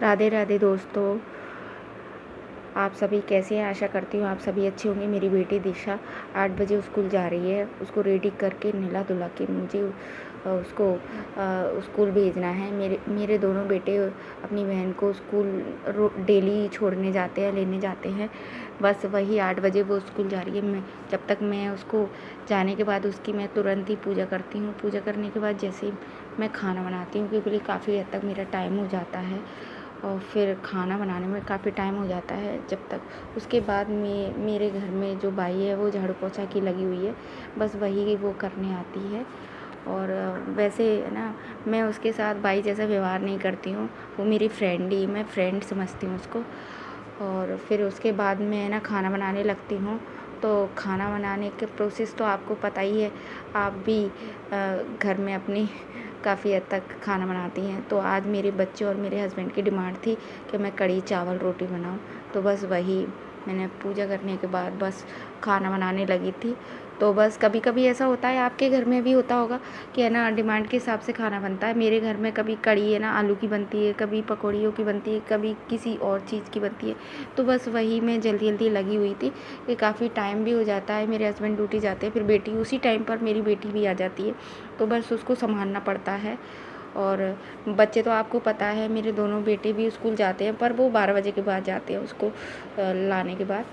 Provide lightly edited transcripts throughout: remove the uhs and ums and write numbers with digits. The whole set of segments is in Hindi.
राधे राधे दोस्तों, आप सभी कैसे हैं। आशा करती हूँ आप सभी अच्छे होंगे। मेरी बेटी दिशा 8 बजे स्कूल जा रही है। उसको रेडी करके नहला धुला के मुझे उसको स्कूल भेजना है। मेरे दोनों बेटे अपनी बहन को स्कूल डेली छोड़ने जाते हैं, लेने जाते हैं। बस वही 8 बजे वो स्कूल जा रही है। जब तक मैं उसको जाने के बाद उसकी मैं तुरंत ही पूजा करती हूँ। पूजा करने के बाद जैसे ही मैं खाना बनाती हूँ, क्योंकि काफ़ी हद तक मेरा टाइम हो जाता है और फिर खाना बनाने में काफ़ी टाइम हो जाता है जब तक। उसके बाद मेरे घर में जो बाई है वो झाड़ू पोछा की लगी हुई है, बस वही वो करने आती है। और वैसे ना, मैं उसके साथ बाई जैसा व्यवहार नहीं करती हूँ। वो मेरी फ्रेंड ही, मैं फ्रेंड समझती हूँ उसको। और फिर उसके बाद मैं ना खाना बनाने लगती हूँ। तो खाना बनाने के प्रोसेस तो आपको पता ही है। आप भी घर में अपनी काफ़ी हद तक खाना बनाती हैं। तो आज मेरे बच्चे और मेरे हस्बैंड की डिमांड थी कि मैं कढ़ी चावल रोटी बनाऊं। तो बस वही मैंने पूजा करने के बाद बस खाना बनाने लगी थी। तो बस कभी कभी ऐसा होता है, आपके घर में भी होता होगा कि है ना, डिमांड के हिसाब से खाना बनता है। मेरे घर में कभी कढ़ी है ना आलू की बनती है, कभी पकौड़ियों की बनती है, कभी किसी और चीज़ की बनती है। तो बस वही मैं जल्दी जल्दी लगी हुई थी कि काफ़ी टाइम भी हो जाता है। मेरे हस्बैंड ड्यूटी जाते हैं, फिर बेटी उसी टाइम पर मेरी बेटी भी आ जाती है। तो बस उसको संभालना पड़ता है। और बच्चे तो आपको पता है, मेरे दोनों बेटे भी स्कूल जाते हैं, पर वो 12 बजे के बाद जाते हैं उसको लाने के बाद।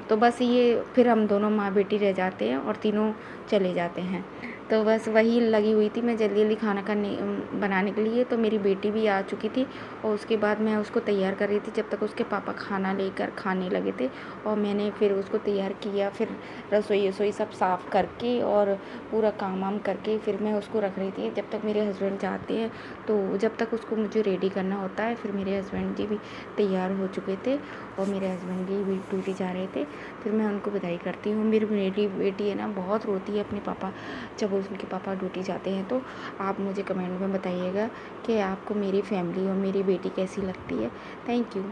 तो बस ये फिर हम दोनों माँ बेटी रह जाते हैं और तीनों चले जाते हैं। तो बस वही लगी हुई थी मैं जल्दी जल्दी खाना बनाने के लिए। तो मेरी बेटी भी आ चुकी थी और उसके बाद मैं उसको तैयार कर रही थी, जब तक उसके पापा खाना लेकर खाने लगे थे। और मैंने फिर उसको तैयार किया, फिर रसोई सब साफ़ करके और पूरा काम वाम करके फिर मैं उसको रख रही थी, जब तक मेरे हस्बैंड जाते हैं। तो जब तक उसको मुझे रेडी करना होता है, फिर मेरे हस्बैंड जी भी तैयार हो चुके थे और मेरे हस्बैंड जी भी ड्यूटी जा रहे थे। फिर मैं उनको विदाई करती हूँ। मेरी बेटी है ना, बहुत रोती है अपने पापा जब उनके पापा ड्यूटी जाते हैं। तो आप मुझे कमेंट में बताइएगा कि आपको मेरी फैमिली और मेरी बेटी कैसी लगती है। Thank you.